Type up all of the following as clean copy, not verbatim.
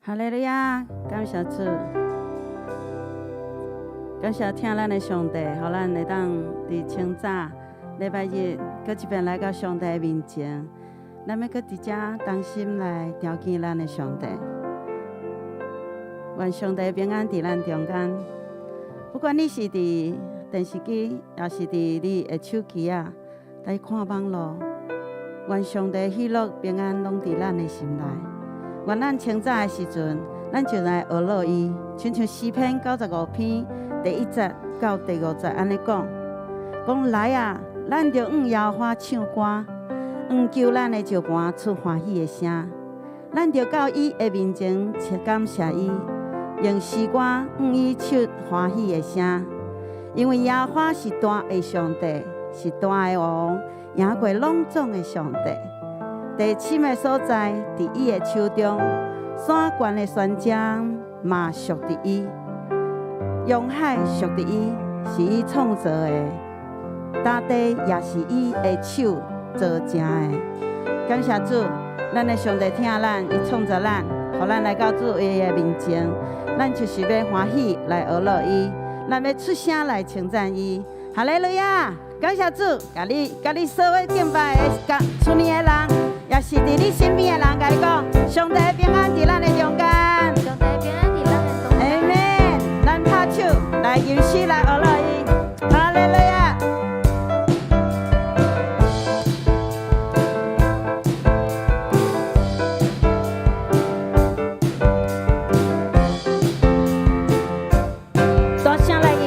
哈利路亚，感谢主，感谢听咱的上帝，互咱会当伫清早礼拜日，搁一遍来到上帝的面前，咱要搁伫遮同心来朝见咱的上帝。愿上帝平安伫咱中间，不管你是伫电视机，也是伫你的手机啊，来看网络，愿上帝喜乐平安拢伫咱的心内。愿咱清早的时阵，咱就来学乐伊，亲像诗篇95篇第1节到第5节安尼讲，讲来啊，咱就耶和华唱歌，求咱的石盘出欢喜的声，咱就到伊的面前感谢伊，用诗歌伊出欢喜的声，因为耶和华是大的上帝，是大的王，赢过拢总的上帝。地深的所在，伫伊的手中；山悬的山江嘛属伫伊，洋海属伫伊，是伊创造的。大地也是伊的手造成的。感谢主，咱的上帝听咱，伊创造咱，互咱来到主伊的面前，咱就是要欢喜来学乐伊，咱要出声来称赞伊。哈利路亚！感谢主，甲你所有敬拜的厝边的人。也是伫你身边的人，甲你讲，上帝平安伫咱的中间。上帝平安伫咱的中间。阿们，咱拍手来吟诗来学乐伊，哈利路亚。大声来吟。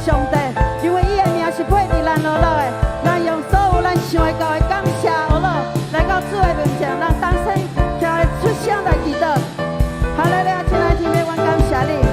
上帝，因为伊的名是配伫咱学乐的，咱用所有咱想会到的感谢学乐，来到主的面前，咱当先听出声来祈祷。哈利路亚，亲爱的天父，我感谢你。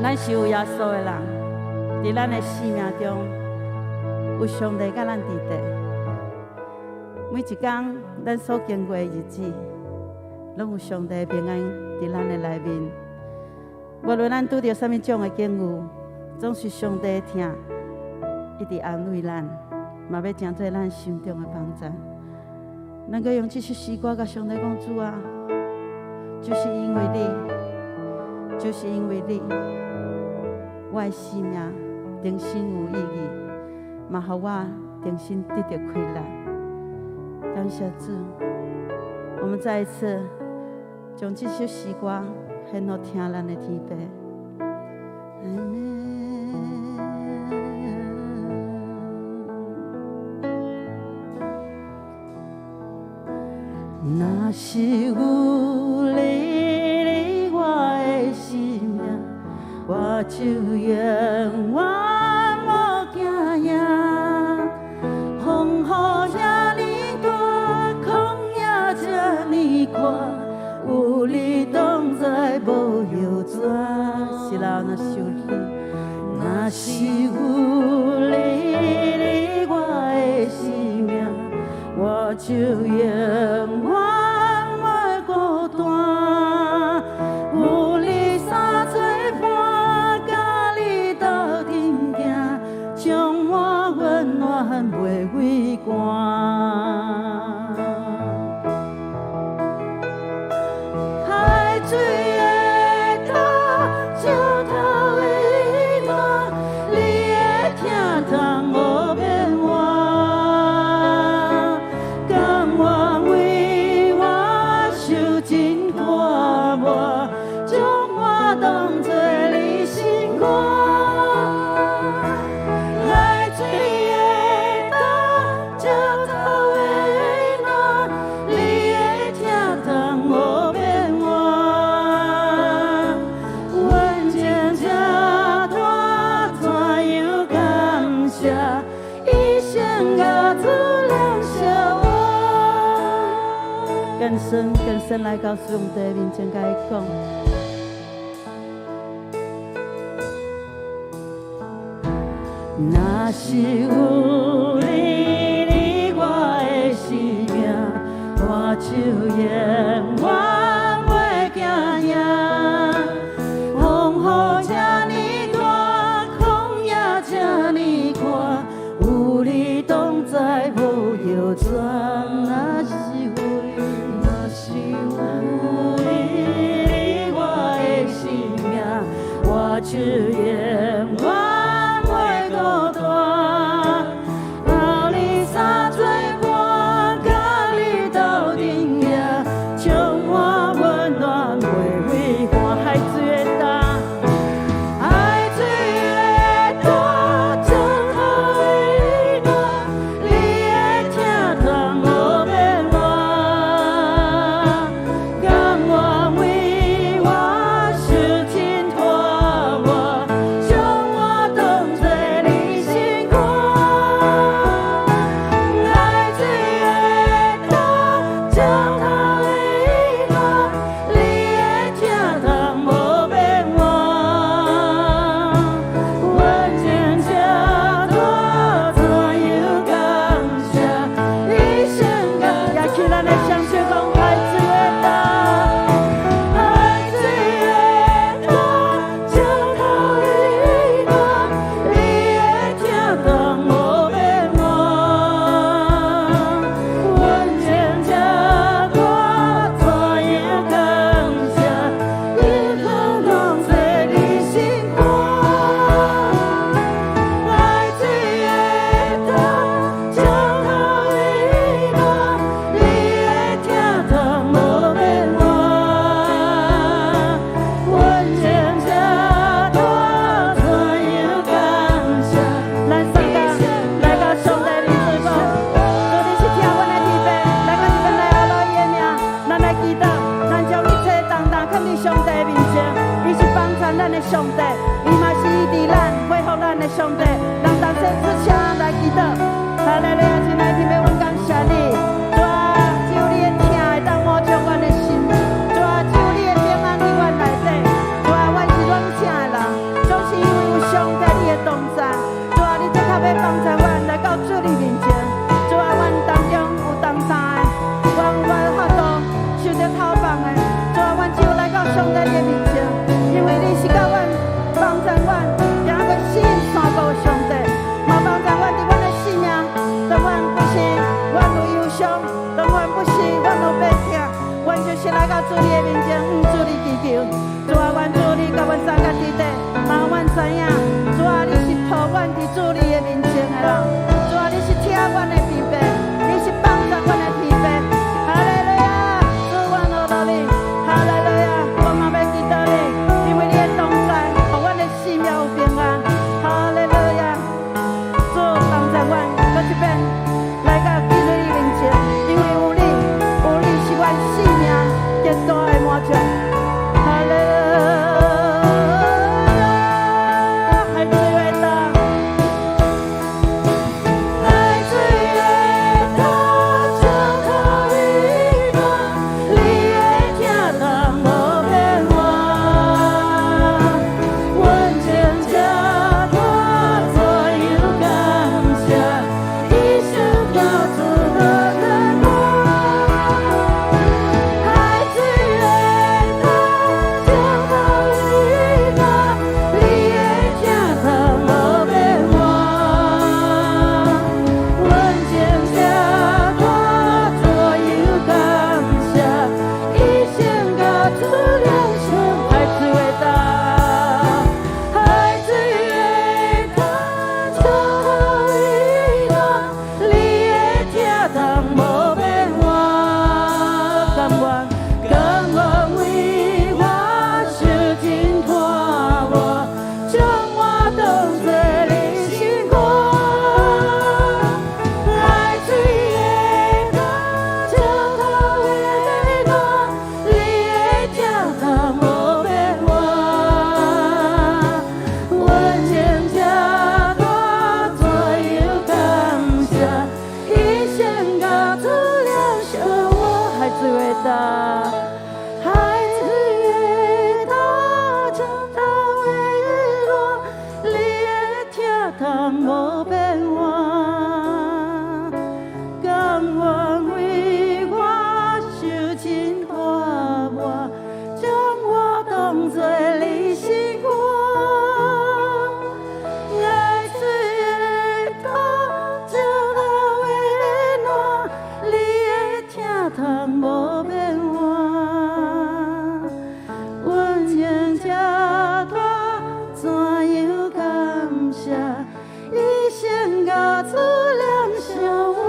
咱是有耶稣的人，伫咱的生命中有上帝甲咱伫地。每一天咱所经过的日子，拢有上帝的平安伫咱的内面。无论咱拄到什么种的境遇，总是上帝听，一直安慰咱，嘛要成做咱心中的帮助。能够用这首诗歌甲上帝讲：主啊，就是因为你，就是因为你，我的生命重新有意义，嘛互我重新得到快乐。感谢主，我们再一次将这首诗歌献给听咱的天父。若是有你，我的生命，我就永远无惊呀。风雨这呢大，空也这呢宽，有你同在无忧转。是啦，若是有你，若是有你，我的生命，我就永远袂孤单。有你三做伴，甲你斗阵行，将我温暖袂畏寒。海水的干，石头的烂，你的疼痛无变换。更深来到上帝面前，甲伊讲：若是有你，我的生命，我就永远袂惊呀。风雨这呢大，空也这呢宽，有你同在无忧转。我就永远袂孤单，有你三做伴，甲你斗阵行，将我温暖袂畏寒。海水的干，海水的干，石头的烂，你的疼痛无变换，甘愿为我受尽拖。上帝，伊嘛是伫咱恢复咱的上帝。人同齐出声来祈祷，哈利路亚！亲爱的天父，阮感谢你，主啊，只有你的听会当摸着阮的心，主啊，只有你的平安伫阮内底，主啊，阮是软请的人，通无变换，甘愿为我受尽大磨，将我当作你心肝。爱水的汤，石头的烂，你的疼痛无变换，阮情这大，怎样感谢？一生甲主念相我，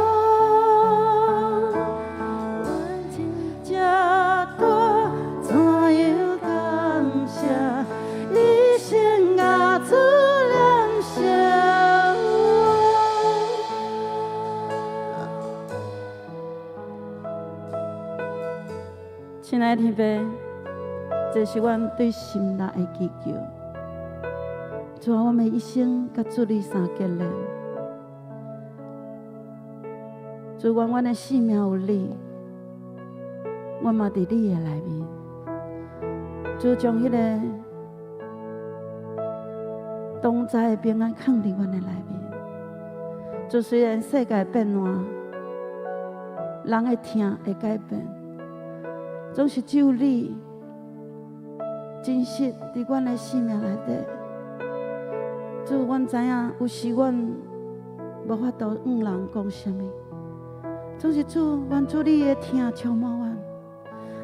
阮情这大，怎样感谢？一生甲主念相我。亲爱的天父，这是阮对心力的祈求。主啊，我们一生甲主你相结连。主，愿阮的性命有你，我嘛伫你的内面。主将迄个同在的平安放伫阮的内面。主，虽然世界变乱，人的听会改变，总是只有你真实伫阮的生命内底。主，阮知影有时阮无法度人讲什么，总是主，愿主你的听充满阮，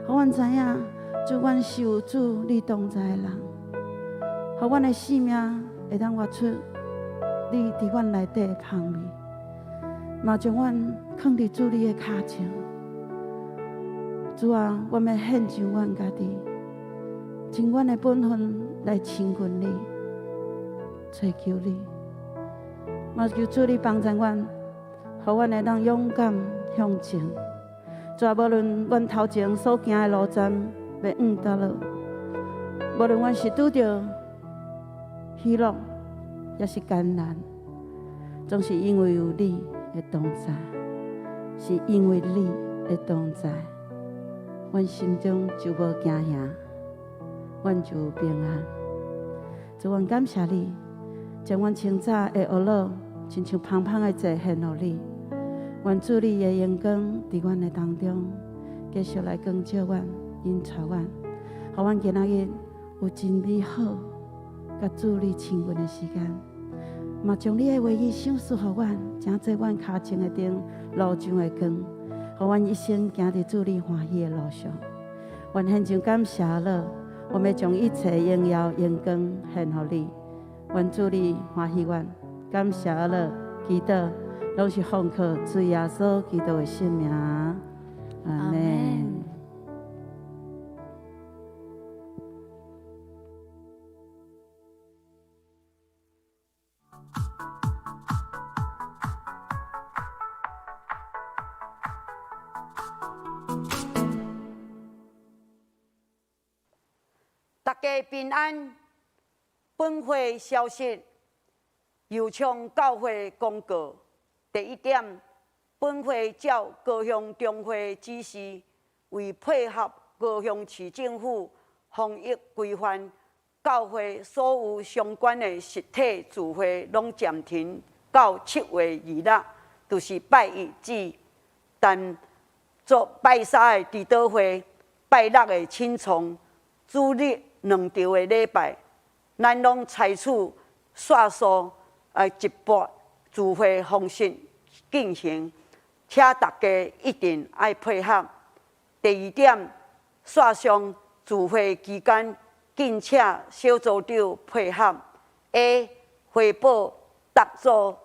互阮知影，主，阮是有主你同在的人，互阮的生命会当活出你伫阮内底的香味，嘛将阮放伫主你的脚前。主啊，我们献上阮家己，尽阮的本分来亲近你。找求你，嘛求主你帮助阮，互阮会当勇敢向前。主啊，无论阮头前所行的路站要往倒落，无论阮是拄着喜乐，也是艰难，总是因为有你的同在，是因为你的同在，阮心中就无惊吓，阮就有平安。主，阮感谢你。将阮清早的学乐，亲像芳芳的祭献予你。愿主你的阳光伫阮的当中，继续来光照阮、引带阮，互阮今仔日有真美好，甲主你亲近的时间。嘛将你的话语赏赐互阮，正做阮脚前的灯，路上的光，互阮一生行伫主你欢喜的路上。愿献上感谢了，我们将一切荣耀、阳光献予你。愿主你欢喜阮，感谢了，祈祷拢是奉靠主耶稣基督的圣名，阿门。大家平安。本会消息，由从教会公告。第一点，本会照高雄中会指示，为配合高雄市政府防疫规范，教会所有相关的实体聚会拢暂停到7月2日，就是拜一至，但做拜三的祈祷会、拜六的青虫、主日2场的礼拜。咱拢采取线上直播聚会方式进行，请大家一定要配合。第二点，线上聚会期间，敬请小组长配合。A. 汇报各组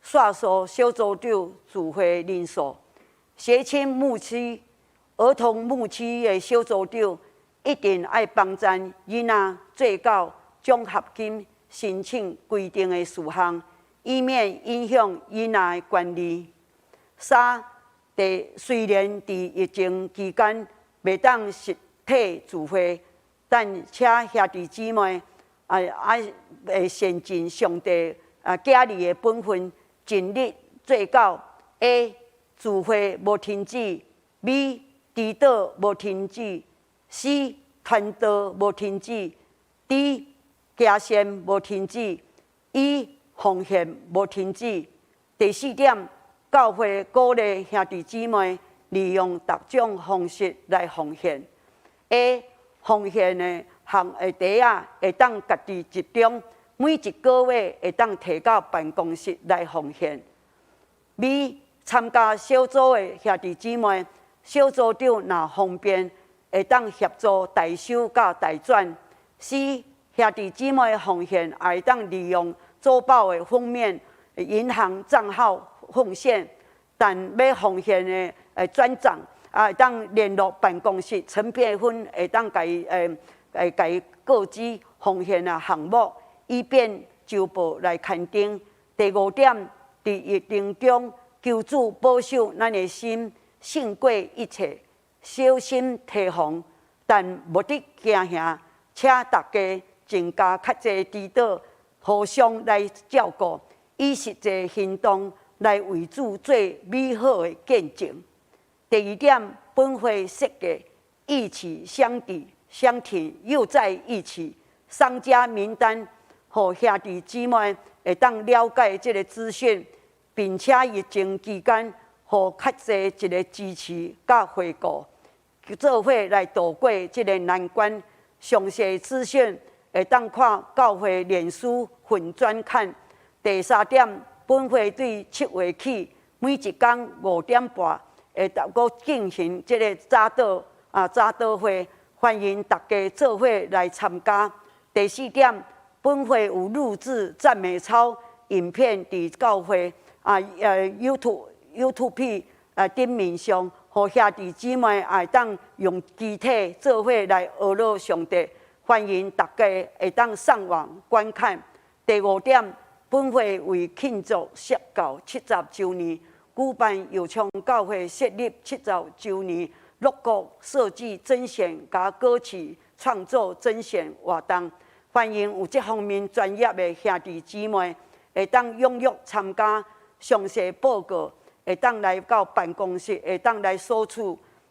线上小组长聚会人数。协亲牧区、儿童牧区的小组长一定要帮赞囡仔最高奖学金申请规定的事项，以免影响囡仔的权利。三，虽然伫疫情期间袂当实体聚会，但请兄弟姊妹善尽上帝家儿的本分，尽力做到 A. 聚会无停止 ；B. 祈祷无停止 ；C. 传道无停止 ；D. 行善无停止；E. 奉献无停止。第四点，教会鼓励兄弟姊妹利用各种方式来奉献。A. 奉献的地啊，会当家己集中，每一个月会当摕到办公室来奉献。B. 参加小组的兄弟姊妹，小组长若方便，会当协助代收甲代转。C. 兄弟姊妹奉献也会当利用周报的封面、银行账号奉献，但要奉献的转账会当联络办公室陈佩芬，会当甲伊告知奉献的项目，以便周报来刊登。第五点，伫疫情中求主保守咱的心，胜过一切，小心提防，但无得惊吓，且大家增加较侪指导，互相来照顾，以实际行动来为主做美好的见证。第二点，本会设计一起相抵相挺，又在一起商家名单，互兄弟姊妹会当了解这个资讯。并且疫情期间，互较侪一个支持甲回顾，做伙来度过这个难关。详细资讯会当看教会脸书粉专看。第三点，本会对7月起每一天5点半会搁进行这个早祷会，欢迎大家做伙来参加。第四点，本会有录制赞美操影片伫教会。YouTube 顶面上，互兄弟姊妹会当用肢体做伙来学乐上帝，欢迎大家会当上网观看。第五点，本会为庆祝设教70周年，举办油厂教会设立70周年乐谷设计甄选加歌曲创作甄选活动，欢迎有这方面专业的兄弟姊妹会当踊跃参加。详细报告会当来到办公室，会当来索取。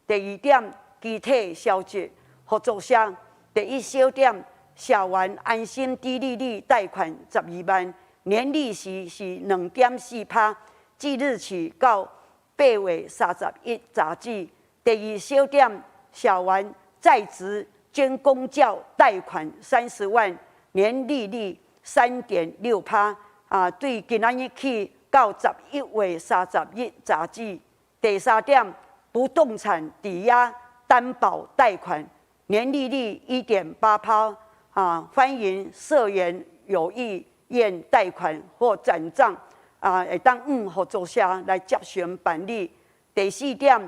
第二点，具体消息合作社。第一小点，社员安心低利率贷款12万，年利息是2.4%，即日起到8月31日止。第二小点，社员在职捐公教贷款30万，年利率3.6%。对今仔日起。到11月30日止止。第三点，不动产抵押担保贷款年利率1.8%。欢迎社员有意愿贷款或转账会当合作社来接选办理。第四点，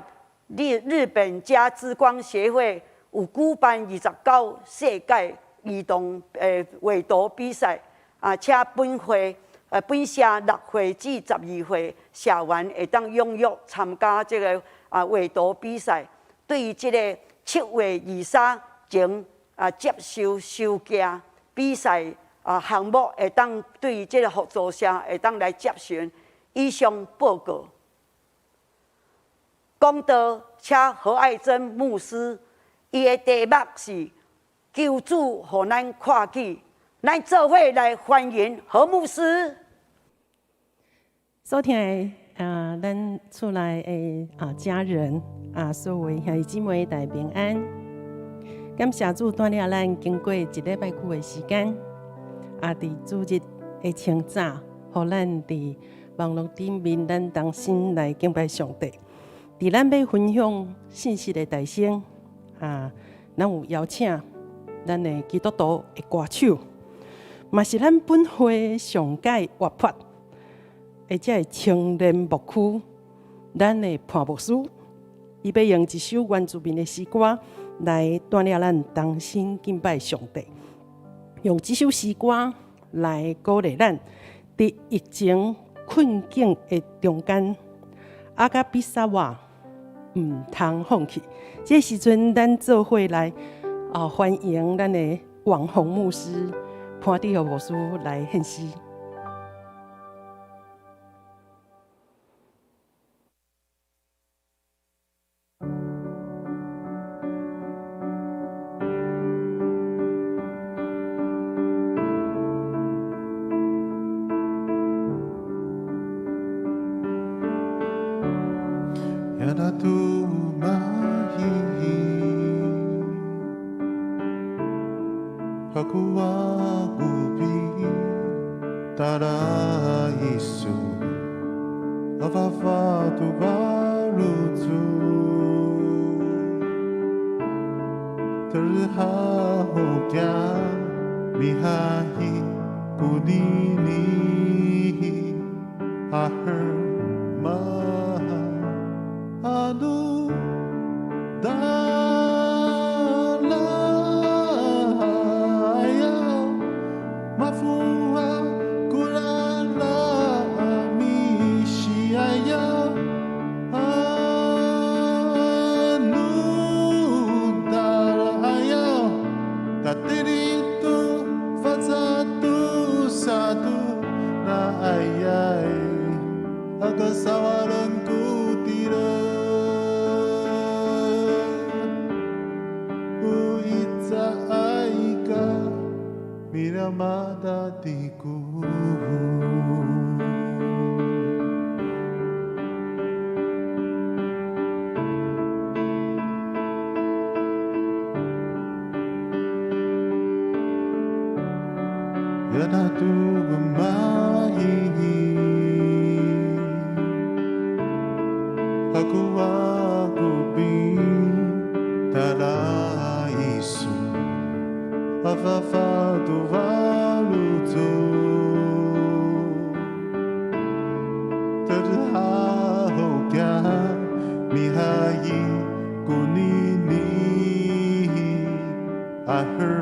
日本家之光协会有举办29世界移动画图比赛且本社6岁至12岁社员会当踊跃参加这个画图比赛。对于这个7月23前接受收件比赛项目，会当对这个合作社会当来接选。以上报告。讲道且何爱珍牧师，伊的题目是求主互咱看见。咱做伙来欢迎何牧师。所听的咱厝内的家人所有兄弟姊妹大平安。感谢主带领咱经过1礼拜久的时间，伫主日的清早，互咱伫网络顶面咱同心来敬拜上帝。伫咱要分享信息的台声咱有邀请咱的基督徒的歌手。嘛是咱本会上届活泼，而且是青年牧区，咱的潘牧师，伊要用一首原住民的诗歌来带领咱同心敬拜上帝，用这首诗歌来鼓励咱伫疫情困境的中间，甲比萨瓦唔通放弃。这时阵，咱做伙来欢迎咱的王宏牧师。潘弟和牧师来献诗。Hakuwa gubi tara isu avavatu balutu terha hokya mihahi kunini ahar maha adu dalaya mafua kulala mishiaya anu dalaya tatirito fazatu satu na ayai agasawaran kutira uitza aika miramada tiku yana tu gemahi aku bin tala isu afafatu valuto terha hokya mihayi kunini ahar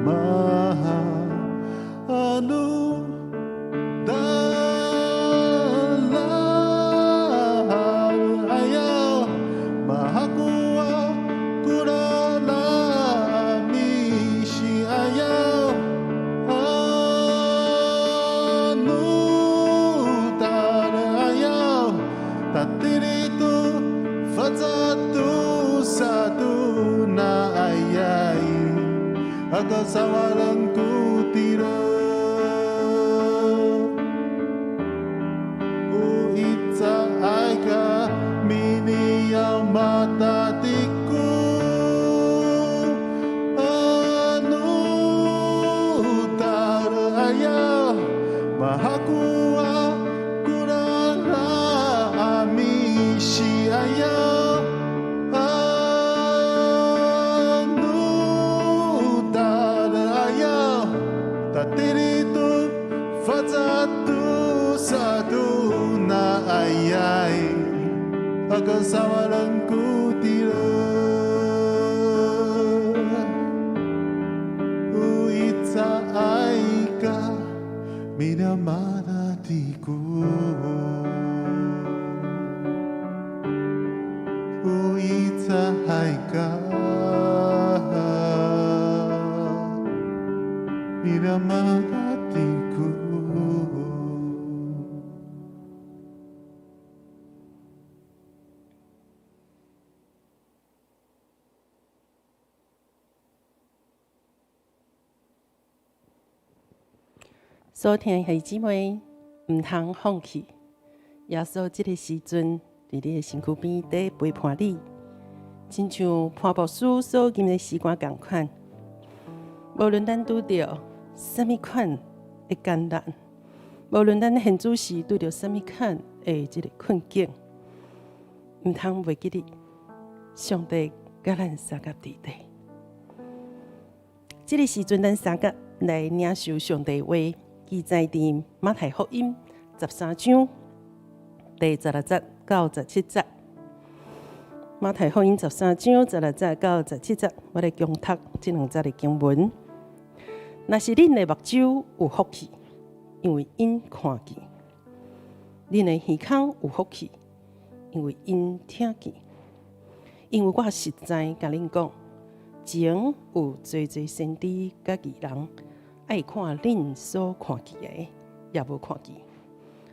maha anu agasawalan kutira uitza aika mini mata tiku anu taraya mahakua kurara amishi aya tatirito fazatu satu na ayai agasawalan kutira uitza aika minamada tiku uitza aika minamatiku所听的姊妹，唔通放弃。耶稣这个时阵，伫你的身躯边底陪伴你，亲像潘牧师所吟的诗歌同款。无论咱拄着什么款的艰难，无论咱现主时拄着什么款的这个困境，唔通袂记得上帝甲咱三甲伫地。这个时阵，咱三甲来领受上帝话。记载伫马太福音13章第16节到17节。马太福音13章16节到17节，我来共读这两节的经文。若是恁的目睭有福气，因为因看见；恁的耳孔有福气，因为因听见。因为我实在甲恁讲，前有侪侪先知甲义人。爱看恁所看见的，也无看见；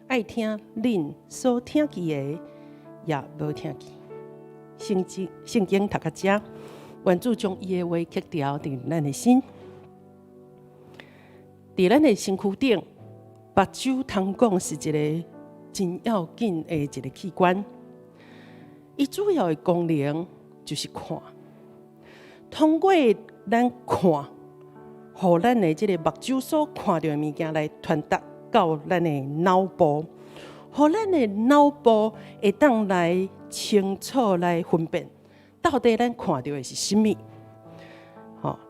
爱听恁所听见的，也无听见。圣经读到这，愿主将伊的话刻条伫咱的心，伫咱的身躯顶。目睭通讲是一个真要紧的一个器官，伊主要的功能就是看。通过咱看。互咱的即个目睭所看到的物件来传达到咱的脑部，互咱的脑部会当来清楚来分辨，到底咱看到的是啥物。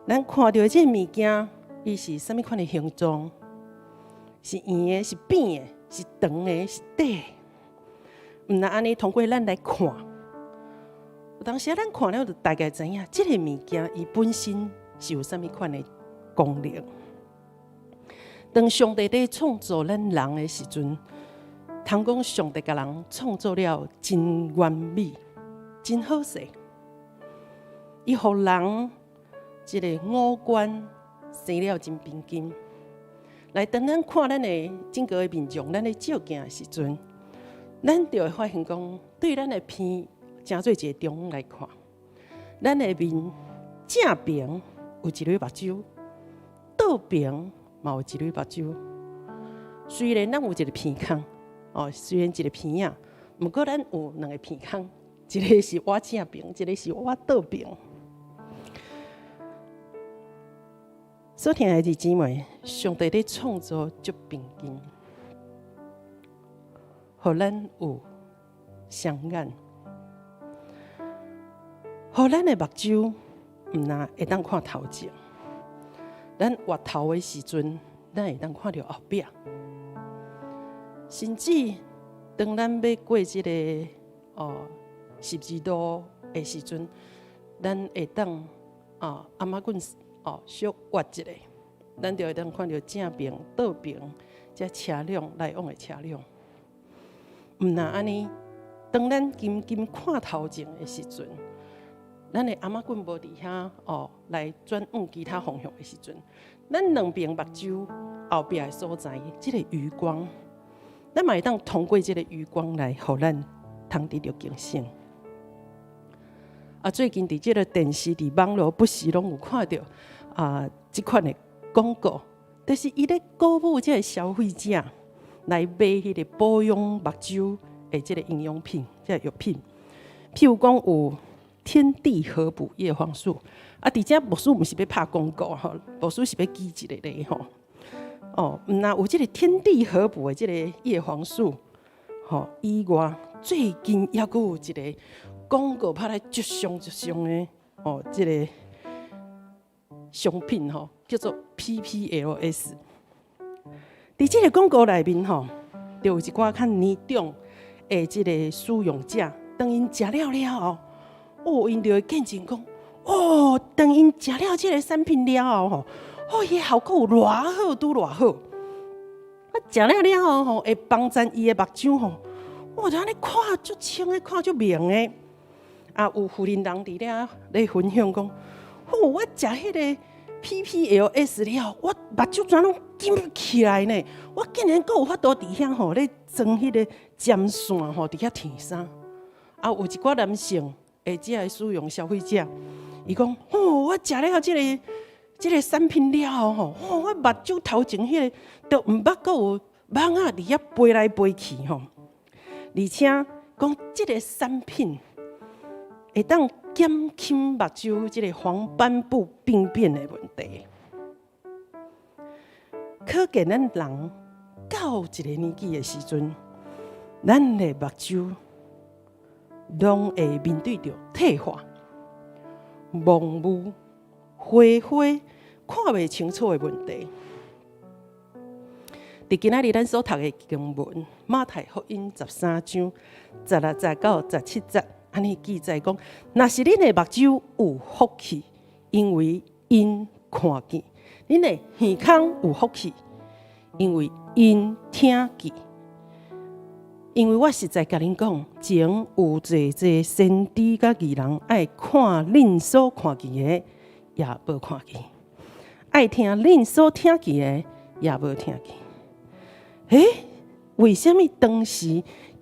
咱看到的即个物件，伊是啥物款的形状？是圆的，是扁的，是长的，是短的。毋若安尼通过咱来看，有当时咱看了就大概知影，即个物件伊本身是有啥物款的功能。当上帝在创造咱人的时阵，通讲上帝甲人创造了真完美、真好势。伊互人即个五官生了真平均。来，当咱看咱的整个的面容，咱咧照镜的时阵，咱就会发现讲，对咱的鼻诚做一个中央来看，咱的面正平有一蕊目睭，倒平嘛有一蕊目睭。虽然咱有一个鼻孔，虽然一个鼻影，不过咱有两个鼻孔，一个是我正平，一个是我倒平。所听的弟姊妹，上帝在创造足平均，互咱有双眼，互咱的目睭毋但会当看头前，咱越头的时阵，咱会当看到后壁，甚至当咱要过这个十字路的时阵，咱会当阿妈棍。小挖一下，咱就会当看到正边、倒边，这车辆来往的车辆。毋但安尼，当咱紧看头前的时阵，咱的阿妈棍无伫遐来转往其他方向的时阵，咱两边目睭后壁的所在，即个余光，咱嘛会当通过即个余光来，互咱通得到警醒。最近伫即个电视、伫网络，不时拢有看到即款的广告，就是伊咧鼓舞即个消费者来买迄个保养目睭的即个营养品、即个药品。譬如讲有天地合补叶黄素，伫遮牧师毋是要拍广告吼，牧师是要记一个咧吼。毋但有即个天地合补的即个叶黄素，以外，最近还佫有一个广告拍来足凶的即个商品叫做 PPLS。伫即个广告内面就有一寡较年长的即个使用者，当因食了后，因就会见证讲，当因食了即个产品了后，伊效果有偌好，拄偌好。食了后会帮助伊的目睭就安尼看足清的，看足明的。有妇人人伫咧咧分享讲，我食迄个 PPLS 了，我目睭怎拢紧起来呢？我竟然阁有法度伫遐咧装迄个针线伫遐填衫。有一寡男性即个使用消费者，伊讲，我食了即个产品了后我目睭头前迄个都毋捌阁有蚊仔伫遐飞来飞去而且讲即个产品会当减轻目睭即个黄斑部病变的问题。可见咱人到一个年纪的时阵，咱的目睭拢会面对着退化、模糊、灰灰、看袂清楚的问题。伫今仔日咱所读的经文，马太福音13章16节到17节，安尼记载讲：若是恁的目睭有福气，因为因看见；恁的耳孔有福气，因为因听见。因为我实在甲恁讲，前有济先知甲义人爱看恁所看见的，也无看见；爱听恁所听见的，也无听见。为什么当时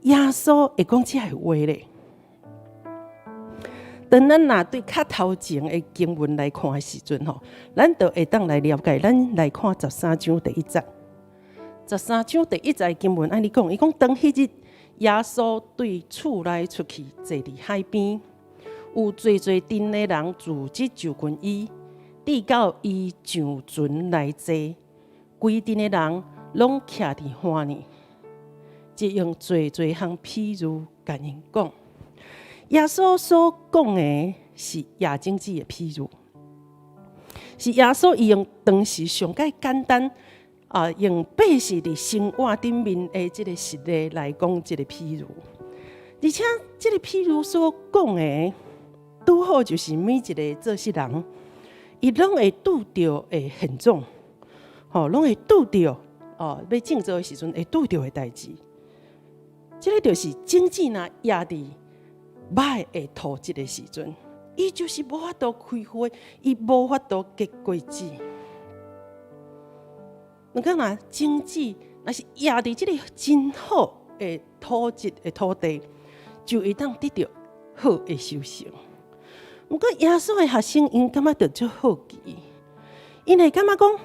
耶稣会讲这个话呢？当咱若对较头前的经文来看的时阵咱就会当来了解。咱来看13章第1节。13章第1节经文安尼讲，伊讲当迄日，耶稣对厝内出去，坐伫海边，有侪阵的人聚集就近伊，直到伊上船来坐，规阵的人拢徛伫岸呢，就用侪项譬如甲因讲。耶稣所讲的是亚经济的譬如，是耶稣伊用当时上介简单用百姓伫生活顶面的即个实例来讲即个譬如，而且即个譬如所讲的，拄好就是每一个做事人，伊拢会拄着的现状，拢会拄着要正做的时阵会拄着的代志。即个就是经济若压伫歹的土质的时阵，伊就是无法度开花，伊无法度结果子。如果若经济若是压伫即个真好的土质的土地，就会当得到好的收成。不过耶稣的学生因感觉到足好奇，因会感觉讲，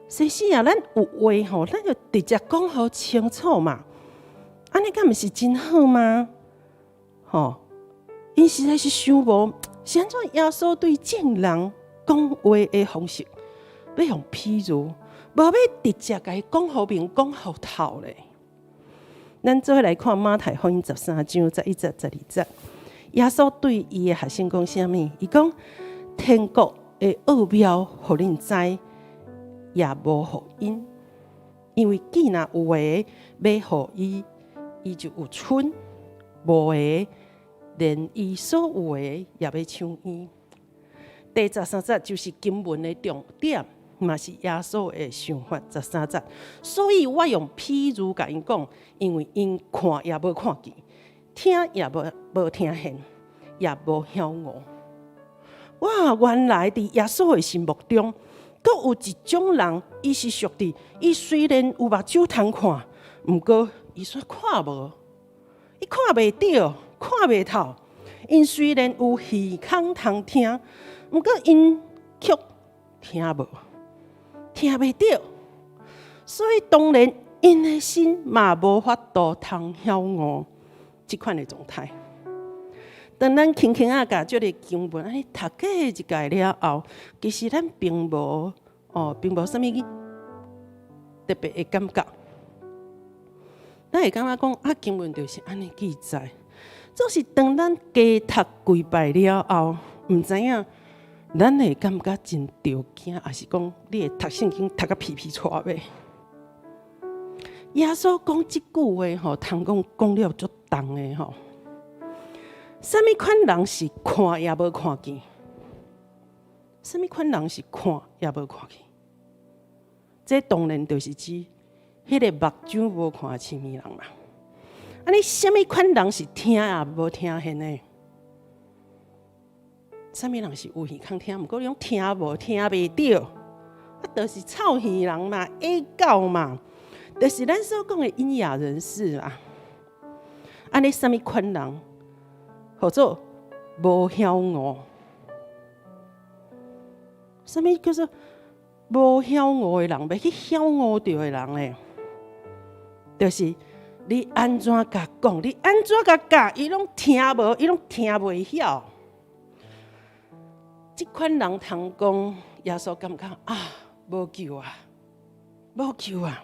西西啊，咱有话吼，咱就直接讲好清楚嘛。安尼敢毋是真好吗？因实在是想无，是安怎耶稣对正人讲话的方式，要用譬如，无要直接甲伊讲好明、讲好透咧。咱做伙来看马太福音13章11节、12节，耶稣对伊的学生讲啥物？伊讲：天国的奥妙，互恁知，也无互因，因为既若有诶要互伊，伊就有剩；无诶，连伊所有诶也要抢伊。第13节就是经文的重点，嘛是耶稣的想法。13节，所以我用譬如甲因讲，因为因看也无看见，听也无听见，也无晓悟。哇！原来伫耶稣的心目中，阁有一种人，伊是属地，伊虽然有目睭通看，毋过伊煞看无，伊看袂到，看袂透。因虽然有耳孔通听，毋过因却听无，听袂到。所以当然，因的心嘛无法度通晓悟即款的状态。当咱轻轻甲即个经文安尼读过一届了后，其实咱并无啥物特别的感觉。咱会感觉讲经文就是安尼记载。总是当咱加读几摆了后，毋知影咱会感觉真着惊，还是讲你会读圣经读甲皮皮喘尾？耶稣讲即句话通讲了足重的什么款人是看也无看见？什么款人是看也无看见？这当然就是指迄个目睭无看的青面人嘛。安尼什么款人是听也无听见的？什么人是有耳孔听，毋过用听无听袂到？就是臭耳人嘛，假狗嘛，就是咱所讲的阴哑人士啦。安尼什么款人，或者无晓悟？什么叫做无晓悟的人？要去晓悟着的人咧，就是你安怎甲讲，你安怎甲教，伊拢听无，伊拢听袂晓。即款人通讲，耶稣感觉无救啊，无救啊，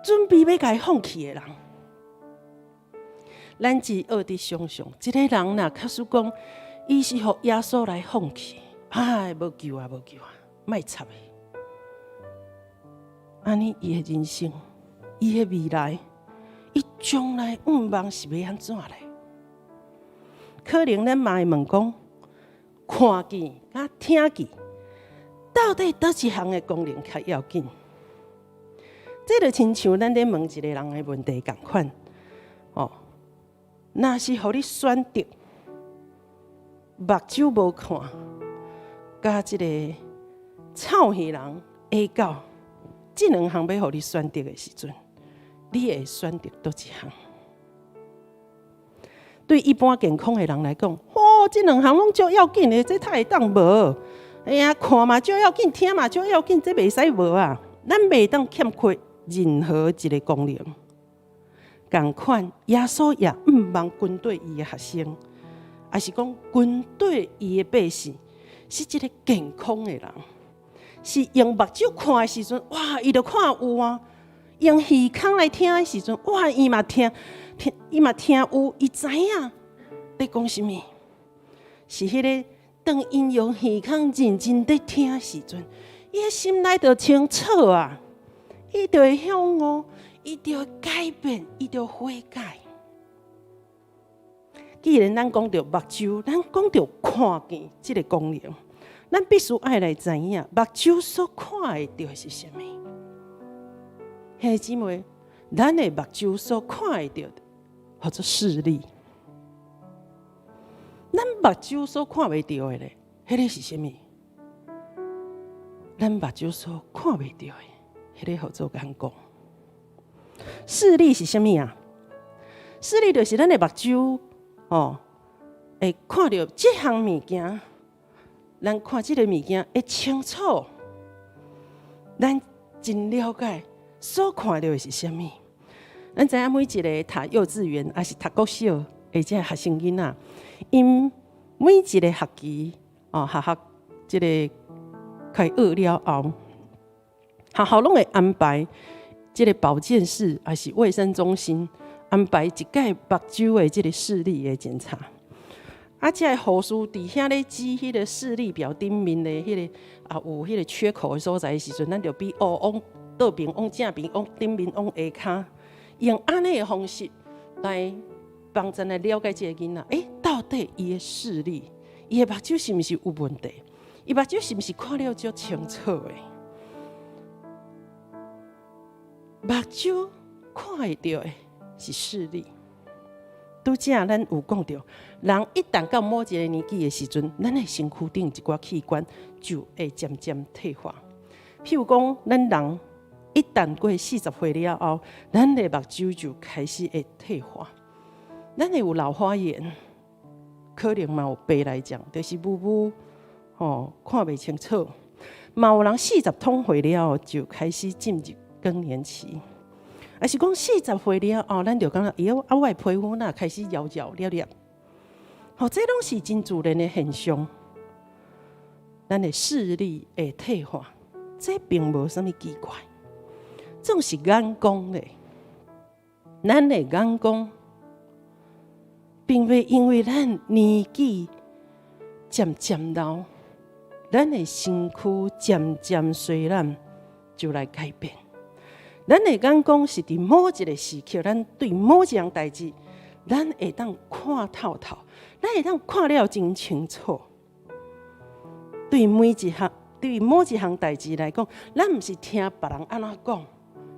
准备要甲伊放弃的人。咱只学伫想象，即个人若假使讲，伊是互耶稣来放弃，无救啊，无救啊，莫插伊。安尼伊的人生，伊的未来，伊将来望是要安怎咧？可能咱嘛会问讲，看见甲听见，到底倒一项的功能较要紧？这就亲像咱咧问一个人的问题共款。若是互你选择，目睭无看，甲即个臭耳人假狗，这两项要互你选择的时阵，你会选择倒一项？对一般健康的人来讲，这两项拢足要紧的，这太会当无。哎呀，看嘛足要紧，听嘛足要紧，这袂使无啊！咱袂当欠缺任何一个功能。同款，耶稣也毋茫军队伊的学生，还是讲军队伊的百姓，是一个健康的人，是用目睭看的时阵，哇，伊就看有啊；用耳孔来听的时阵，哇，伊嘛听有，伊知影在讲什么。是迄个当因用耳孔认真在听的时阵，伊的心内就清楚啊，伊就会向悟，伊就会改变，伊就悔改。既然咱讲到目睭，咱讲到看见这个功能，咱必须爱来知影目睭所看的到是什么。兄弟姊妹，咱的目睭所看的到，叫做视力。咱目睭所看袂到的咧，迄个是什么？咱目睭所看袂到的，迄个叫做眼光。视力是什么啊？视力就是咱的目睭。会看到这项物件，咱看这个物件会清楚，咱真了解所看到的是什么。咱知影每一个读幼稚园还是读国小，或者学生囡仔，因每一个学期学这个开学了后，学校拢会安排这个保健室还是卫生中心。安排一届目睭的这个视力的检查，这个护士伫遐咧指迄个视力表顶面的迄个有迄个缺口的所在的时阵，咱就比往倒边、往正边、往顶面、往下骹，用安尼的方式来帮咱来了解这个囡仔，到底伊的视力、伊的目睭是毋是有问题？伊目睭是毋是看了足清楚的？目睭看会到的。是视力，拄则咱有讲到，人一旦到某一个年纪的时阵，咱的身躯顶一寡器官就会渐渐退化。譬如讲，咱人一旦过40岁了后，咱的目睭就开始会退化，咱会有老花眼，可能嘛有白来讲，就是雾看袂清楚。嘛有人40通岁了后就开始进入更年期。还是讲40岁了后，咱就感觉我的皮肤开始摇摇了了，这拢是真自然的现象。咱的视力会退化，这并无什么奇怪，总是眼光嘞。咱的眼光，并非因为咱年纪渐渐老，咱的身躯渐渐衰烂，就来改变。咱的眼光是伫某一个时刻，咱对某一样代志，咱会当看透透，咱会当看了真清楚。对某一项代志来讲，咱毋是听别人安怎讲，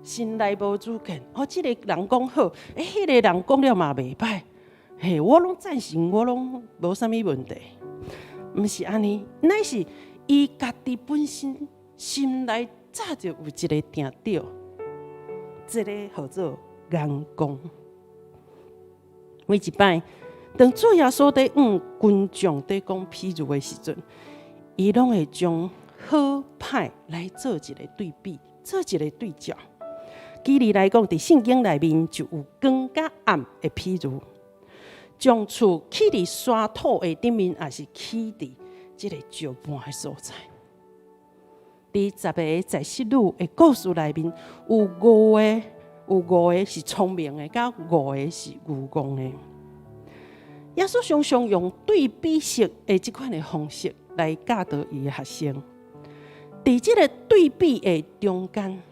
心内无主见。这个人讲好，迄个人讲了嘛袂歹，我拢赞成，我拢无啥物问题。毋是安尼，乃是伊家己本身心内早就有一个定调。这个叫做眼光。每一摆，当主耶稣在群众在讲譬如的时阵，伊拢会将好歹来做一个对比，做一个对照。举例来讲，伫圣经内面就有光甲暗的譬如，将厝起伫沙土的顶面，也是起伫这个石盘的所在。伫10个在世女的故事内面，有5个是聪明的，甲5个是愚公的。耶稣常常用对比式的这款的方式来教导伊的学生。伫这个对比的中间，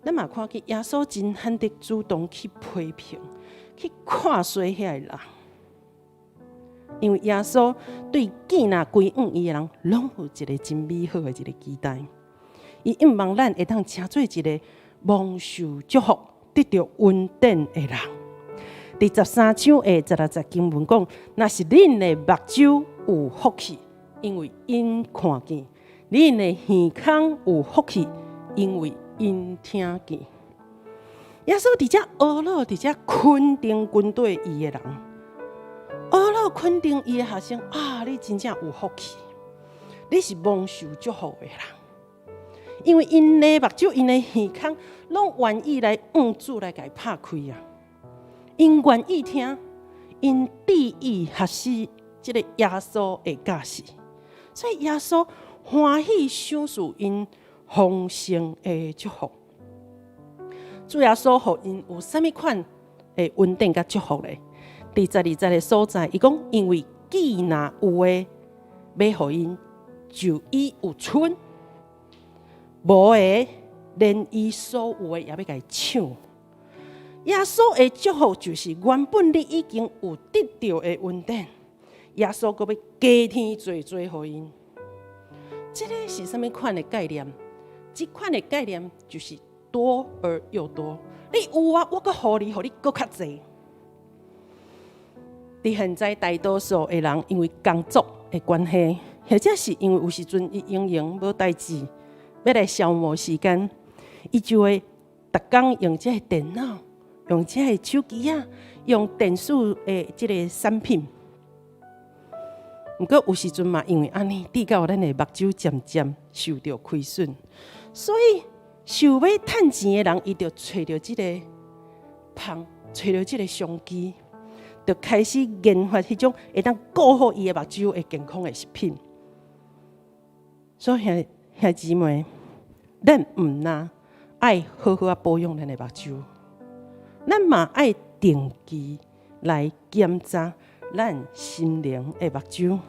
咱嘛看见耶稣真罕得主动去批评、去看衰遐个人。因为耶稣对见那归伊的人，拢有一个真美好的一个期待。伊希望咱会当成做一个蒙受祝福、得到恩典的人。第13章的16经文讲：若是恁的目睭有福气，因为因看见；恁的耳孔有福气，因为因听见。耶稣伫遮学老，伫遮肯定军队伊的人。肯定伊的学生你真正有福气，你是蒙受祝福的人，因为因的目睭、因的耳孔，拢愿意来主来甲伊拍开啊！因愿意听，因旨意学习这个耶稣的教示，所以耶稣欢喜享受因丰盛的祝福。主耶稣互因有啥物款的稳定甲祝福咧？第12节的所在，伊讲因为既若有诶，要互因就伊有剩，无诶，连伊所有诶也要甲伊抢。耶稣的祝福就是原本你已经有得到的稳定，耶稣阁要加添做互因。这个是啥物款的概念？这款的概念就是多而又多。你有啊，我阁互你阁较济。伫现在大多数的人因为工作的关系，或者是因为有时阵伊营无代志，要来消磨时间，伊就会逐工用这个电脑，用这个手机啊，用电视的这个产品。不过有时阵嘛，因为安尼，致到咱的目睭渐渐受到亏损，所以想要趁钱的人，伊就找到这个找到这个商机。就开始研发迄种会当顾好伊的目睭的健康的食品。所以兄姊妹，咱唔呐爱好好保养咱的目睭，咱嘛爱定期来检查咱心灵的目睭。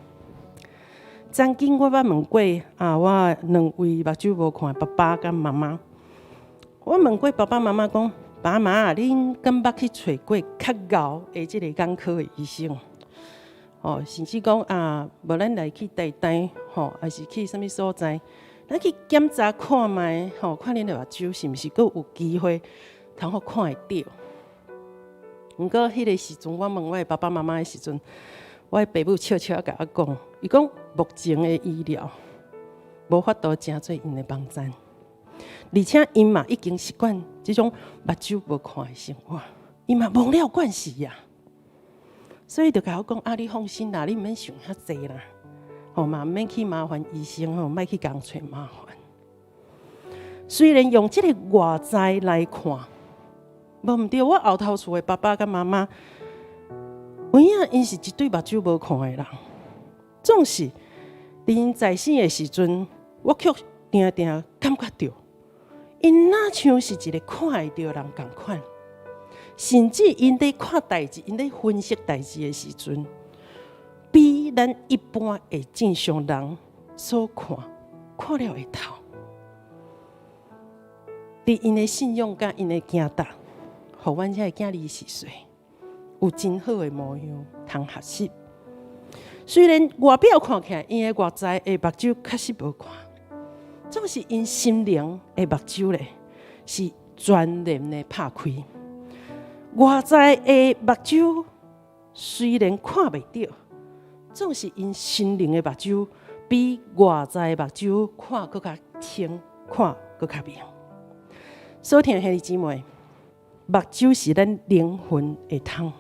曾经我捌问过我2位目睭无看爸爸甲妈妈，我问过爸爸妈妈讲。爸妈，恁敢捌去找过较敖的即个眼科的医生？甚至讲无咱来去台大，还是去什么所在，咱去检查看卖，看恁的目睭是毋是阁有机会通好看会到。毋过迄个时阵，我问我的爸爸妈妈的时阵，我的爸母笑笑甲我讲，伊讲目前的医疗无法度真做因的帮衬。而且因嘛已经习惯这种目睭无看的生活，因嘛忘了惯势呀。所以就甲我讲你放心啦，你毋免想遐济啦，嘛毋免去麻烦医生莫去共找麻烦。虽然用这个外在来看，无毋对，我后头厝的爸爸甲妈妈，有影因是一对目睭无看的人，总是伫因在生的时阵，我却定定感觉到。因哪像是一个看会到人同款，甚至因在看代志、因在分析代志的时阵，比咱一般的正常人所看了会透。伫因的信用甲因的行达，互阮遮的囝儿14岁有真好的模样，通学习。虽然外表看起来因的外在的目睭确实无看。总是因心灵的目睭咧，是全然的拍开。外在的目睭虽然看袂到，总是因心灵的目睭比外在的目睭看更较清，看更较明。所听兄弟姊妹，目睭是咱灵魂的汤，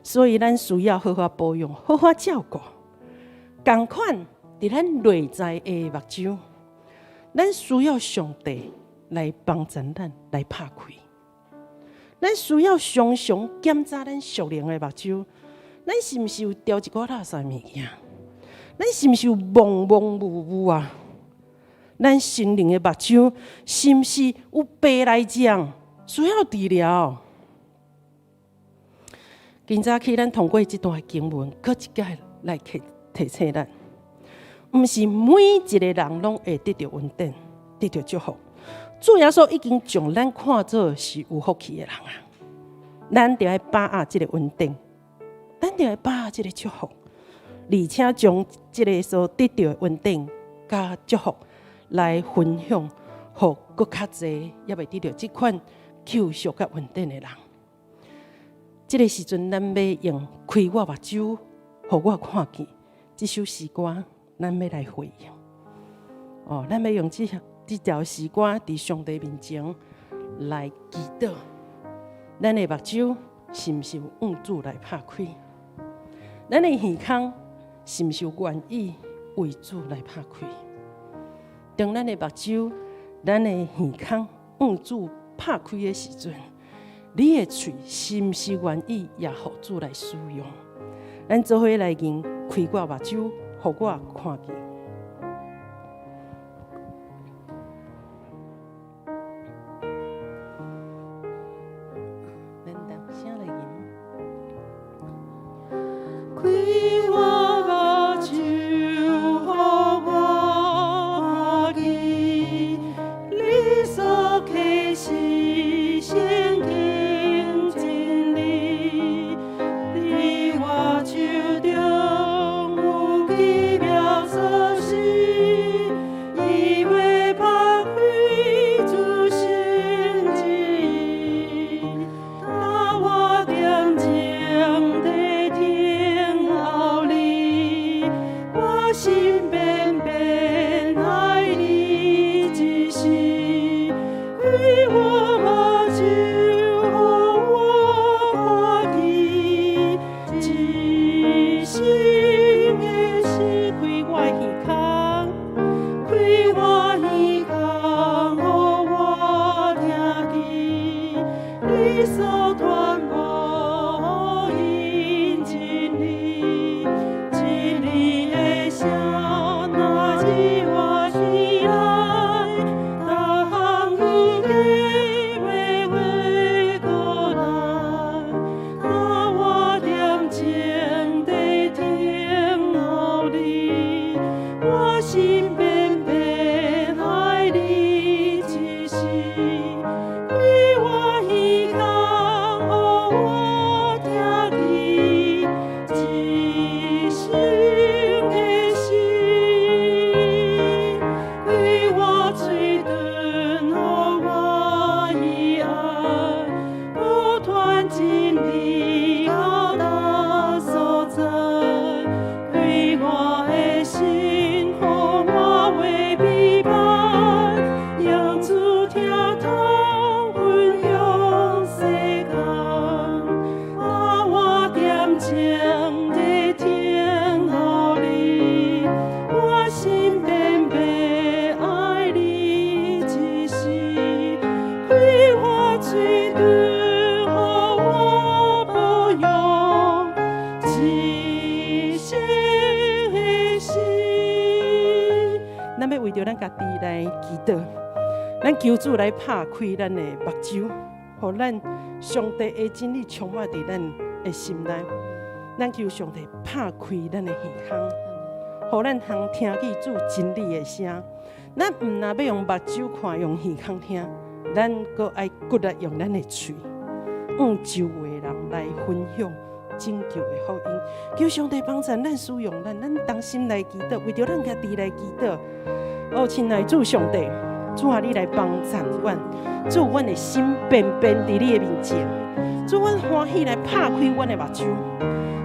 所以咱需要好好保养，好好照顾。同款伫咱内在的目睭。咱需要上帝来帮助咱来拍开，咱需要常常检查咱属灵的目睭，咱是毋是有掉一寡垃圾物件？咱是毋是有蒙蒙雾雾啊？咱心灵的目睭是毋是有白内障需要治疗？今早起咱通过这段经文，搁一解来提醒咱。毋是每一个人拢会得到稳定，得到祝福。主耶稣已经将咱看作是有福气的人啊，咱就要把握这个稳定，咱就要把握这个祝福，而且将这个所得到的稳定加祝福来分享，互更较侪也未得到这款救赎甲稳定的人。这个时阵，咱要用开我目睭，互我看见这首诗歌。咱要来回应，咱要用这条诗歌伫上帝面前来祈祷。咱的目睭是毋是有往主来拍开？咱的耳孔是毋是有愿意为主来拍开？当咱的目睭、咱的耳孔往主拍开的时阵，你的嘴是毋是愿意也互主来使用？咱做伙来用开我目睭。互我看见。为着咱家己来祈祷，咱求主来拍开咱的目睭，互咱上帝的真理充满伫咱的心内。咱求上帝拍开咱的耳孔，互咱通听见主真理的声。咱毋若要用目睭看，用耳孔听，咱阁爱骨力用咱的喙，周围人来分享拯救的福音。求上帝帮助咱使用咱同心来祈祷，为着咱家己来祈祷。哦，亲爱的主上帝，主啊，你来帮助阮，主，阮的心便便伫你的面前，主，阮欢喜来拍开阮的目睭，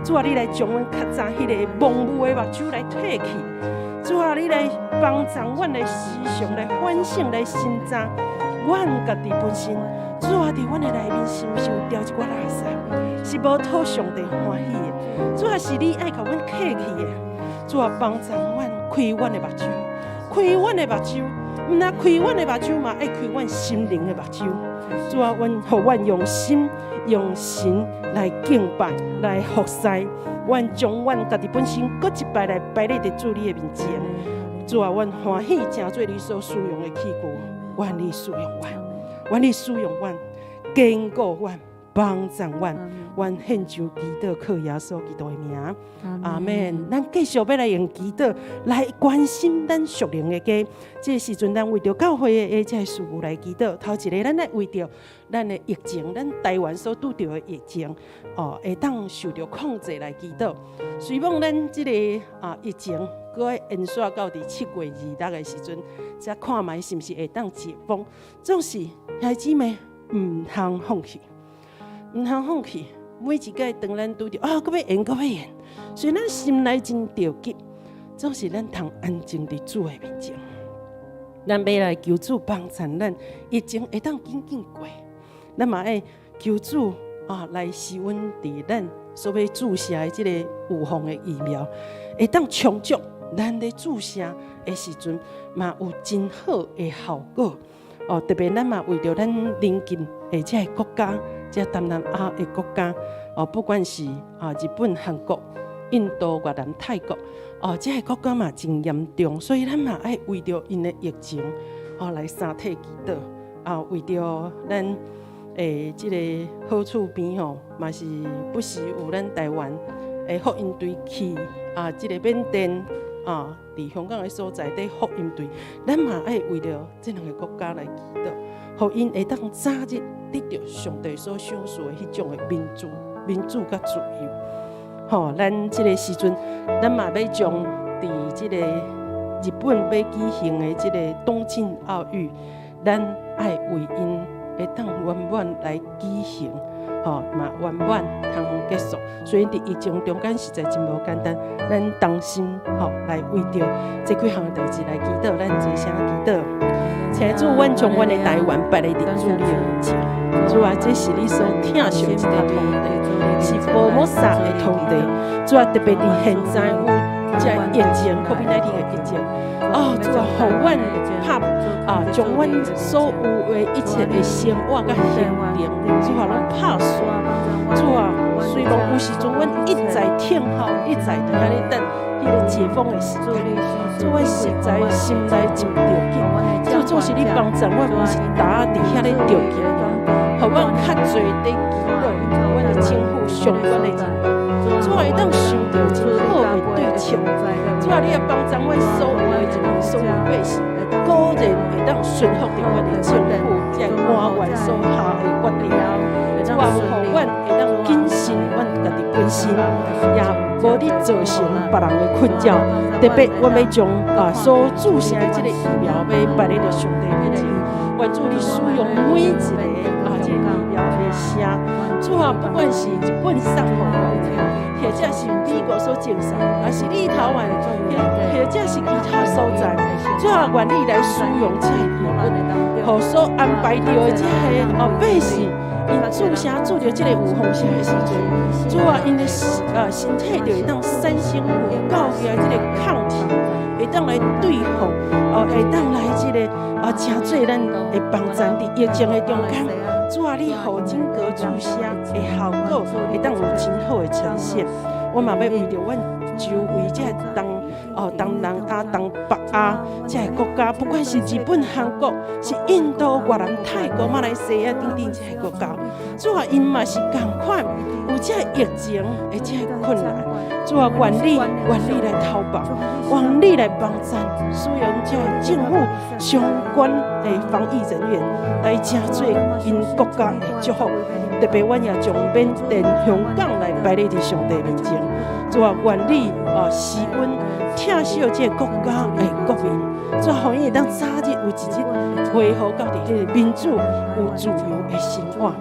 主啊，你来将阮较早迄个蒙雾的目睭来褪去，主啊，你来帮助阮的时常来反省来审查，阮家己本身，主啊，伫阮的内面是毋是有掉一寡垃圾，是无讨上帝欢喜的，主啊，是你爱甲阮褪去的，主啊，帮助阮开阮的目睭。开阮的目睭，毋但开阮的目睭嘛，爱开阮心灵的目睭。主啊，互阮用心用神来敬拜，来服侍。阮将阮家己本身，搁一摆来摆咧伫主你的面前。主啊，阮欢喜诚做你所使用的器具，愿你使用阮，愿你使用阮，坚固阮，帮助阮。愿献上祈祷，靠耶稣基督的名，阿门。咱继续要来用祈祷来关心咱属灵的家。这时阵，咱为着教会的这事务来祈祷。头一个，咱来为着咱的疫情，咱台湾所拄到的疫情，会当受到控制来祈祷。希望咱这个疫情，搁要延续到第7月26的时阵，再看卖是毋是会当解封。总是兄弟姊妹，唔通放弃，唔通放弃。每一届当咱拄着搁要演，搁要演，所以咱心内真着急，总是咱通安静伫主的面前。咱要来求主帮助咱，疫情会当紧紧过。咱嘛爱求主来施温伫咱所要注射的这个预防的疫苗，会当充足。咱咧注射的时阵，嘛有真好的效果。特别咱嘛为着咱邻近的这个国家。这东南亚的国家，不管是日本、韩国、印度、越南、泰国，这个国家嘛真严重，所以咱嘛爱为着因的疫情，来三体祈祷，为着咱这个好处边嘛是不时有咱台湾福音队去即个缅甸伫香港的所在伫福音队，咱嘛爱为了这两个国家来祈祷，互因会当早日得到上帝所享受的迄种的民主甲自由。吼，咱即个时阵，咱嘛要将伫即个日本要举行的即个东京奥运，咱爱为因会当圆满来举行。嘛圆满通结束，所以伫疫情中间实在真无简单。咱同心来为着这几项代志来祈祷，咱一声祈祷。请主，阮将阮的台湾摆在伫主你的面前。主啊，这是你所疼惜一个土地，是保摩萨的土地。主啊，特别伫现在有这疫情 COVID-19 的疫情，主啊，互阮将阮所有的一切的生活甲行程，主啊，拢拍散。主啊，虽然有时阵阮一再听候，一再伫遐咧等迄个解封的时间，主阮实在心内真着急。主总是你帮助阮，毋是打伫遐咧着急，互阮较侪伫祈祷，阮的政府相关的人员。主啊，会当想到真好的对策。主啊，你也帮助阮所有的所有百姓，果然会当顺服着阮的政府这官员所下的决定。主啊，互阮会当谨慎阮家己本身，也无你造成别人的困扰。特别，阮要将所注射的这个疫苗要摆在上帝面前，愿主你使用每一个这个疫苗的声。主啊，不管是日本送互阮的，或者是美国所赠送，还是你台湾，或者是其他所在，主啊，愿你来使用这个疫苗，互所安排着的这个百姓。因注射做着这个有风险的时阵，主啊，因的身体就会当产生有够嘅这个抗体，会当来对付，会当来这个真侪咱会帮助伫疫情的中间。主啊，你互整个注射的效果会当有真好的呈现。我嘛要为着阮周围这东南亚、东北亚这个国家，不管是日本、韩国、是印度、越南、泰国、马来西亚等等这个国家，主啊，因嘛是同款有这个疫情的这个困难。主啊，愿你来投保，愿你来帮助，使用这个政府相关的防疫人员来真做因国家的祝福。特别，阮也将缅甸、香港来摆在上帝面前。主啊，愿你施恩疼惜这个国家的国民，主啊，互伊会当早日有一日恢复到伫迄个民主有自由的生活。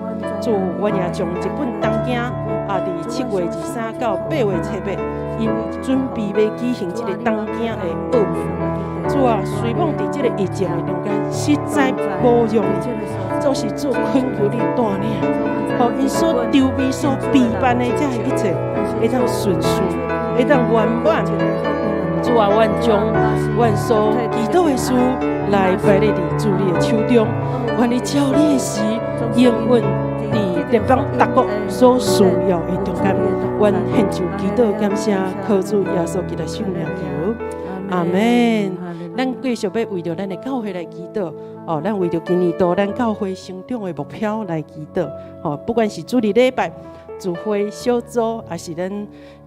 主，阮也将日本东京伫7月23到8月7日，因准备要举行这个东京的奥运。主啊，虽望伫这个疫情的中间，实在无容易，总是主恳求你带领，互因所筹备、所备办的这一切，会当顺遂，会当圆满。主啊，阮将阮所祈祷的事来摆在主你的手中，愿你照你的时应允伫地方各国所需要的中间，愿献上祈祷感谢，靠主耶稣基督圣名求，阿门。咱继续要为着咱的教会来祈祷，咱为着今年度咱教会成长的目标来祈祷，不管是主日礼拜、聚会小组，还是咱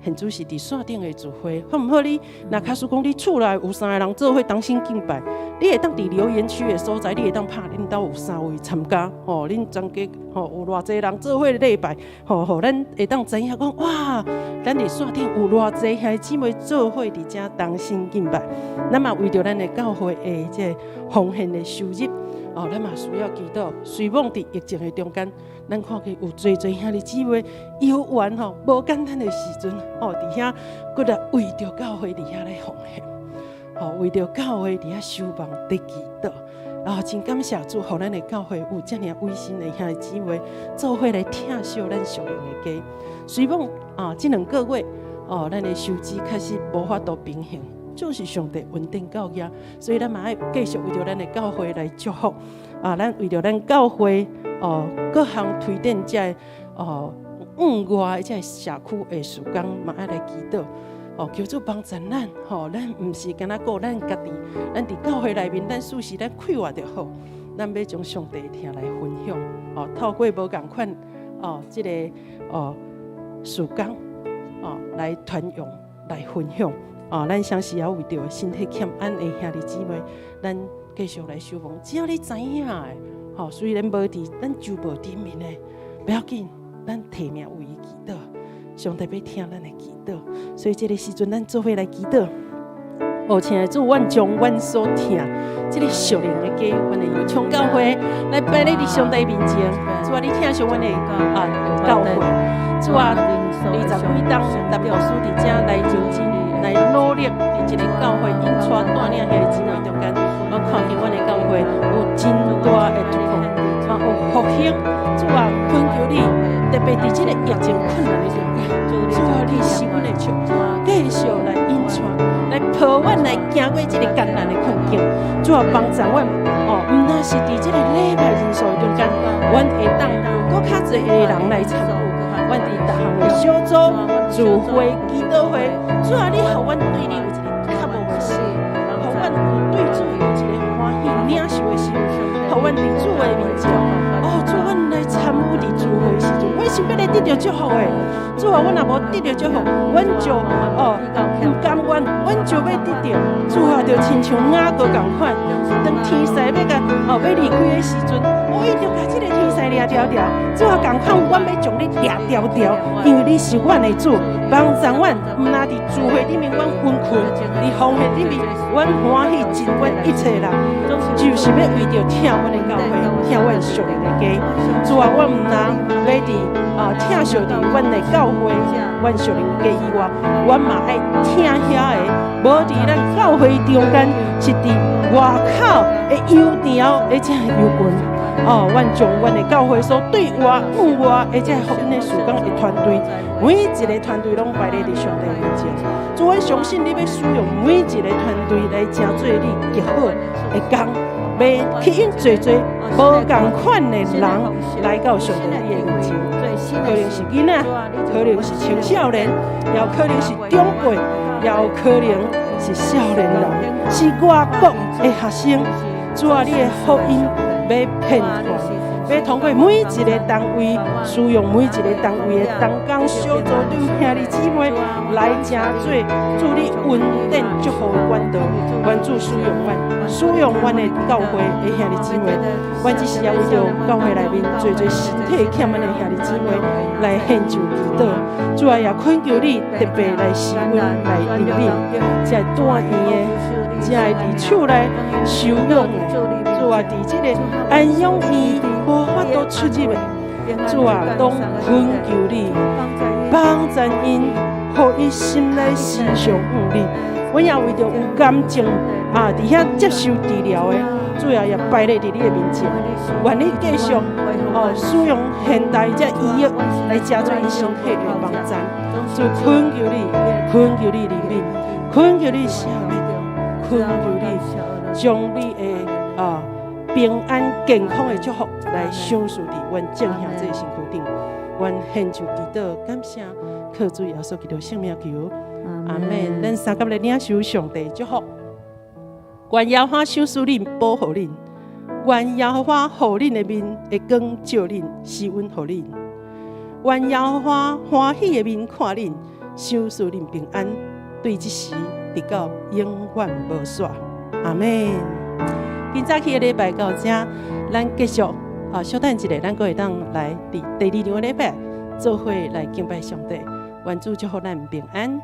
现主是伫线顶的聚会，好唔好？你若假使讲你厝内有3个人做伙同心敬拜，你会当伫留言区的所在，你会当拍恁兜有3位参加，恁全家有偌济人做伙礼拜，互咱会当知影讲哇，咱伫线顶有偌济兄弟姊妹做伙伫遮同心敬拜，咱嘛为着咱的教会的这奉献的收入。咱嘛需要祈祷。随望伫疫情的中间，咱看见有侪兄弟姊妹有缘无简单的时阵，伫遐搁来为着教会伫遐来奉献，为着教会伫遐守望伫祈祷。真感谢主，互咱的教会有遮尔伟心的兄弟姊妹做伙来疼惜咱属灵的家。随望这2个月，咱的收支开始无法度平衡。就是上帝稳定到遐，所以咱嘛爱继续为着咱的教会来祝福。咱为着咱教会各项推展这外这社区艺术工嘛爱来祈祷。求主帮助咱，咱毋是干那顾咱家己，咱伫教会内面，咱事实咱快活就好。咱要将上帝的听来分享。透过无共款这个事工。来传扬、来分享。咱相时也为着身体欠安的兄弟姊妹，咱继续来守望。只要你知影的，虽然无伫咱周报顶面的，不要紧，咱提名为伊祈祷。上帝要听咱的祈祷，所以这个时阵，咱做伙来祈祷。亲爱的主，阮将阮所听这个属灵的家，阮的有冲教会来摆在你上帝面前。主啊，你听上阮的教会，主啊，20几档代表师伫遮来认真来努力，伫一个教会引带带领兄弟姊妹中间，我看见阮的教会有真大的突破，有复兴。主啊，恳求你，特别伫这个疫情困难的中间，主啊，你是阮的手，继续来引带。来抱阮来行过这个艰难的困境，主要帮助阮毋那是伫这个礼拜人数中间，阮会当有较侪的人来参与，阮伫逐项的小组、聚会、祈祷会，主要你互阮对你有一个较无的心，互阮有对主有一个欢喜领受的心，互阮伫主的面前，主阮来参与伫聚会的时阵，阮是要来得到祝福的。主啊，阮若无得到祝福，阮就唔甘愿，阮就要得到。主啊，就亲像雅各共款，当天使要甲要离开的时阵，我一定甲这个天使抓条条。主啊，共款，阮要将你抓条条，因为你是阮的主，帮助阮，唔那伫聚会里面阮困困，伫风险里面阮欢喜尽阮一切人，就是要为着听阮的教会，听阮属灵的家。主啊，阮唔那要伫听受伫阮的教会，阮属灵的家以外，阮嘛爱听遐的，无伫咱教会中间，是伫外口的油条的这油群。阮将阮的教会所对外、向外，而且福音的事工的团队，每一个团队拢摆在上帝面前。主，阮相信你要使用每一个团队来成做你极好的工，要吸引最多无共款的人来到上帝你的面前。可能是囡仔，可能是青少年，也可能是长辈，也有可能是少年人，是外国的学生。主啊，你的福音要遍传，要通过每一个单位，使用每一个单位的同工小组长兄弟姊妹来成做助你稳定祝福的管道。愿主使用阮的教会的兄弟姊妹，阮只是要为着教会内面做身体欠阮的兄弟姊妹来献上祈祷。主啊，也恳求你特别来使阮来引领，才会带院的，才会伫厝内收养的。主啊，伫这个安养院无法度出入的，主啊，拢恳求你帮助因，互伊心内时常有你。阮也为着有感情伫遐接受治疗的，主啊，也摆在你的面前，愿你继续使用现代这医药来加做因身体的帮助。主恳求你，恳求你怜悯，恳求你赦免，恳求你将你的平安健康的祝福来享受伫阮正向这个身躯顶。阮献上祈祷，感谢靠主耶稣基督圣名求，阿门。咱三甲来领受上帝祝福，愿耶和华赏赐恁，保护恁；愿耶和华互恁的面会光照恁，施恩互恁；愿耶和华欢喜的面看恁，赏赐恁平安，对这时直到永远无煞。阿门。今早起的礼拜到这，咱继续稍等一下，咱阁会当来第二场的礼拜，做伙来敬拜上帝，愿主祝福咱平安。